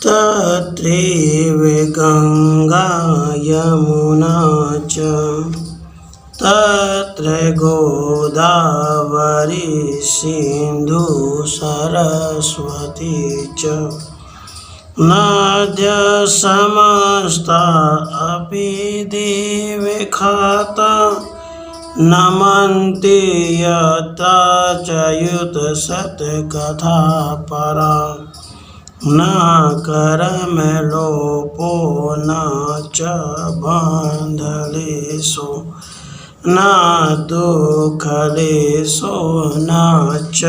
तत्रैव गंगा यमुना च तत्र गोदावरी सिंधु सरस्वती च नद्यः समस्ता अपि दिवीखाता नमन्ति यत्र च युतसत्कथा परा न कर्मलोपो न च बन्धलेषु न दुःखलेषु न च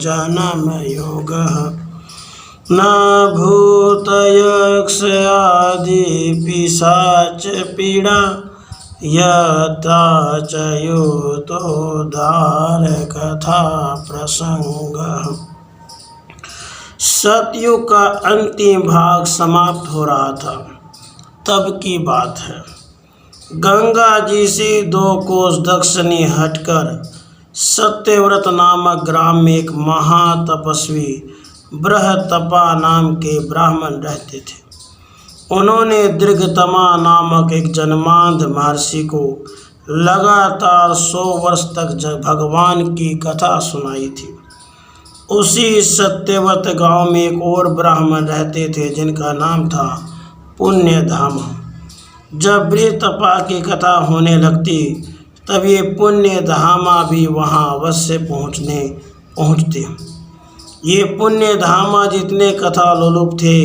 जन्मयोगः न भूतयक्षादि पिशाच पीडा यत्र च युतोद्धारकथा प्रसंगः। सतयुग का अंतिम भाग समाप्त हो रहा था। तब की बात है, गंगा जी से 2 कोस दक्षिणी हटकर सत्यव्रत नामक ग्राम में एक महातपस्वी बृहतपा नाम के ब्राह्मण रहते थे। उन्होंने दीर्घतमा नामक एक जन्मांध महर्षि को लगातार 100 वर्ष तक भगवान की कथा सुनाई थी। उसी सत्यव्रत गांव में एक और ब्राह्मण रहते थे जिनका नाम था पुण्यधामा। जब बृहतपा की कथा होने लगती तब ये पुण्यधामा भी वहां अवश्य पहुंचते। ये पुण्यधामा जितने कथा लोलुप थे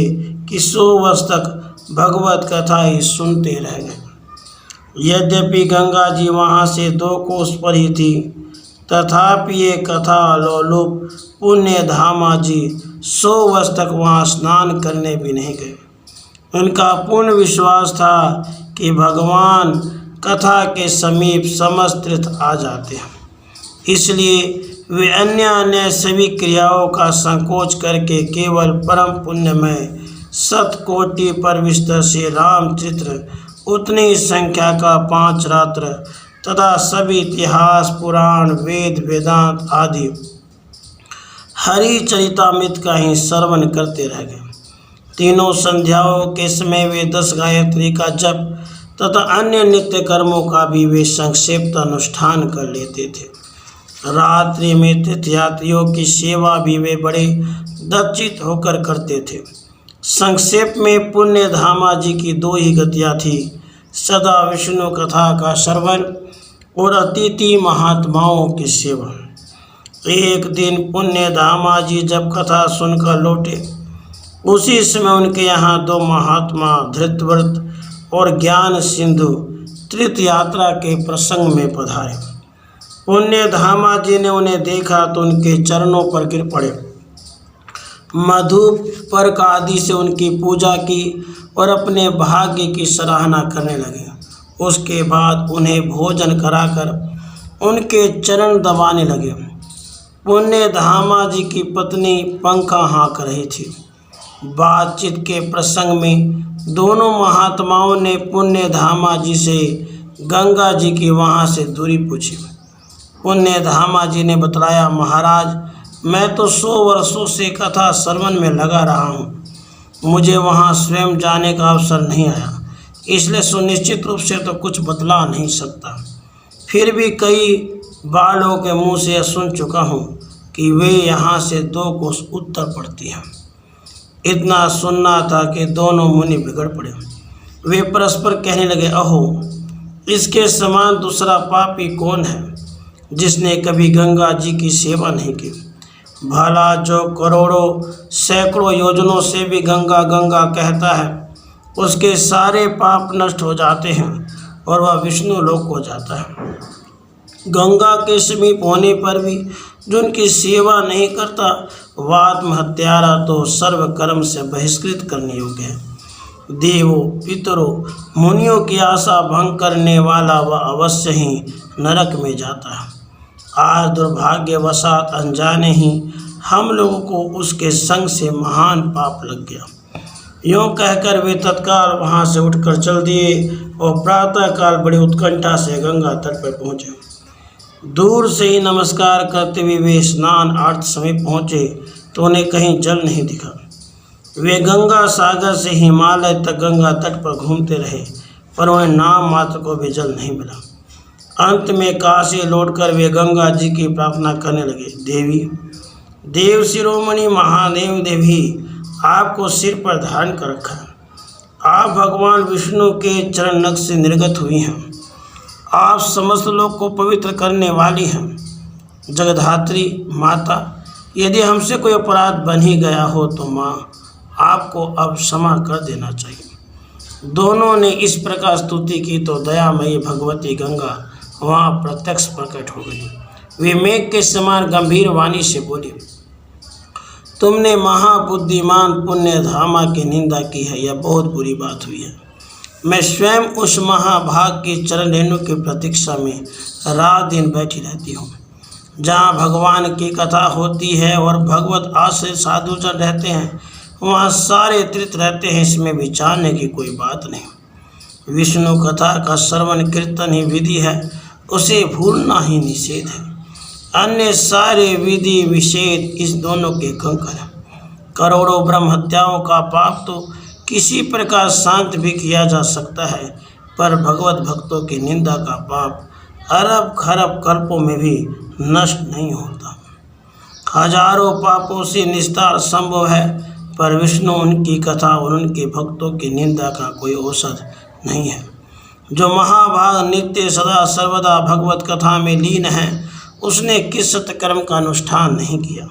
कि 100 वर्ष तक भगवत कथा ही सुनते रह गए। यद्यपि गंगा जी वहाँ से 2 कोस पर ही थी, तथापि ये कथा लोलुप पुण्यधामा जी 100 वर्ष तक वहाँ स्नान करने भी नहीं गए। उनका पूर्ण विश्वास था कि भगवान कथा के समीप समस्त तीर्थ आ जाते हैं, इसलिए वे अन्य सभी क्रियाओं का संकोच करके केवल परम पुण्यमय सतकोटि पर विस्तर से रामचरित्र, उतनी संख्या का 5 रात्र तथा सभी इतिहास, पुराण, वेद, वेदांत आदि हरिचरितामृत का ही श्रवण करते रह गए। तीनों संध्याओं के समय वे 10 गायत्री का जप तथा अन्य नित्य कर्मों का भी वे संक्षिप्त अनुष्ठान कर लेते थे। रात्रि में तीर्थयात्रियों की सेवा भी वे बड़े दक्षित होकर करते थे। संक्षेप में पुण्यधामा जी की 2 ही गतियाँ थी, सदा विष्णु कथा का श्रवण और अतिथि महात्माओं की सेवा। एक दिन पुण्यधामा जी जब कथा सुनकर लौटे, उसी समय उनके यहाँ 2 महात्मा धृतव्रत और ज्ञान सिंधु तीर्थ यात्रा के प्रसंग में पधारे। पुण्यधामा जी ने उन्हें देखा तो उनके चरणों पर गिर पड़े, मधुपर्क आदि से उनकी पूजा की और अपने भाग्य की सराहना करने लगे। उसके बाद उन्हें भोजन कराकर उनके चरण दबाने लगे। पुण्यधामा जी की पत्नी पंखा हाँक रही थी। बातचीत के प्रसंग में दोनों महात्माओं ने पुण्यधामा जी से गंगा जी की वहाँ से दूरी पूछी। पुण्यधामा जी ने बतलाया, महाराज, मैं तो 100 वर्षों से कथा श्रवण में लगा रहा हूँ। मुझे वहाँ स्वयं जाने का अवसर नहीं आया, इसलिए सुनिश्चित रूप से तो कुछ बतला नहीं सकता। फिर भी कई बालों के मुँह से सुन चुका हूँ कि वे यहाँ से 2 कोस उत्तर पड़ती हैं। इतना सुनना था कि दोनों मुनि बिगड़ पड़े। वे परस्पर कहने लगे, अहो, इसके समान दूसरा पापी कौन है जिसने कभी गंगा जी की सेवा नहीं की। भला जो करोड़ों सैकड़ों योजनों से भी गंगा गंगा कहता है, उसके सारे पाप नष्ट हो जाते हैं और वह विष्णु लोक हो जाता है। गंगा के समीप होने पर भी जो उनकी सेवा नहीं करता, वह आत्महत्यारा तो सर्व कर्म से बहिष्कृत करने योग्य है। देवों, पितरों, मुनियों की आशा भंग करने वाला वह अवश्य ही नरक में जाता है। आज दुर्भाग्यवशात अनजाने ही हम लोगों को उसके संग से महान पाप लग गया। यूँ कहकर वे तत्काल वहाँ से उठकर चल दिए और प्रातःकाल बड़ी उत्कंठा से गंगा तट पर पहुँचे। दूर से ही नमस्कार करते हुए वे स्नान आर्थ समय पहुँचे तो उन्हें कहीं जल नहीं दिखा। वे गंगा सागर से हिमालय तक गंगा तट पर घूमते रहे, पर उन्हें नाम मात्र को भी जल नहीं मिला। अंत में काशी लौटकर वे गंगा जी की प्रार्थना करने लगे। देवी, देव शिरोमणि महादेव देवी, आपको सिर पर धारण कर रखा है। आप भगवान विष्णु के चरण नख से निर्गत हुई हैं। आप समस्त लोग को पवित्र करने वाली हैं। जगधात्री माता, यदि हमसे कोई अपराध बन ही गया हो तो माँ, आपको अब क्षमा कर देना चाहिए। दोनों ने इस प्रकार स्तुति की तो दयामयी भगवती गंगा वहाँ प्रत्यक्ष प्रकट हो गई। वे मेघ के समान गंभीर वाणी से बोली, तुमने महाबुद्धिमान पुण्य धामा की निंदा की है, यह बहुत बुरी बात हुई है। मैं स्वयं उस महाभाग की चरण रेणु की प्रतीक्षा में रात दिन बैठी रहती हूँ। जहाँ भगवान की कथा होती है और भगवत आश्रित साधुजन रहते हैं, वहाँ सारे तीर्थ रहते हैं, इसमें विचारने की कोई बात नहीं। विष्णु कथा का श्रवण कीर्तन ही विधि है, उसे भूलना ही निषेध है। अन्य सारे विधि विषेद इस दोनों के कंकर हैं। करोड़ों ब्रह्म हत्याओं का पाप तो किसी प्रकार शांत भी किया जा सकता है, पर भगवत भक्तों की निंदा का पाप अरब खरब कल्पों में भी नष्ट नहीं होता। हजारों पापों से निस्तार संभव है, पर विष्णु, उनकी कथा और उनके भक्तों की निंदा का कोई औषध नहीं है। जो महाभाग नित्य सदा सर्वदा भगवत कथा में लीन है, उसने किस सत्कर्म का अनुष्ठान नहीं किया।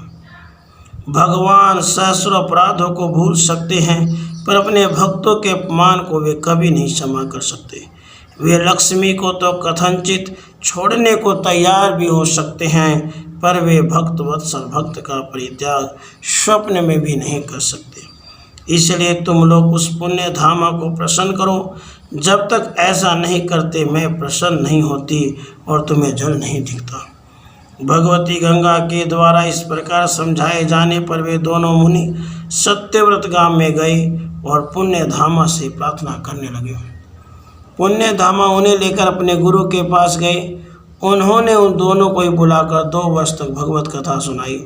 भगवान सहस्रों अपराधों को भूल सकते हैं, पर अपने भक्तों के अपमान को वे कभी नहीं क्षमा कर सकते। वे लक्ष्मी को तो कथनचित छोड़ने को तैयार भी हो सकते हैं, पर वे भक्त वत्सल भक्त का परित्याग स्वप्न में भी नहीं कर सकते। इसलिए तुम लोग उस पुण्य धामा को प्रसन्न करो। जब तक ऐसा नहीं करते, मैं प्रसन्न नहीं होती और तुम्हें जल नहीं दिखता। भगवती गंगा के द्वारा इस प्रकार समझाए जाने पर वे दोनों मुनि सत्यव्रत गाम में गए और पुण्य धामा से प्रार्थना करने लगे। पुण्य धामा उन्हें लेकर अपने गुरु के पास गए। उन्होंने उन दोनों को ही बुलाकर 2 वर्ष तक भगवत कथा सुनाई।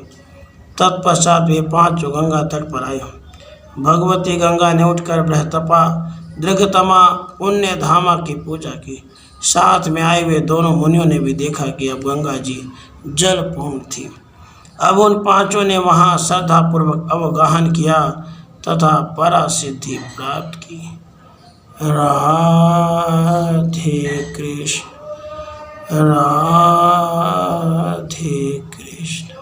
तत्पश्चात वे 5 गंगा तट पर आए। भगवती गंगा ने उठकर बृहतपा दृघतमा पुण्य धामा की पूजा की। साथ में आए हुए दोनों मुनियों ने भी देखा कि अब गंगा जी जलपूर्ण थी। अब उन 5 ने वहाँ श्रद्धापूर्वक अवगाहन किया तथा परासिद्धि प्राप्त की। राधे कृष्ण, राधे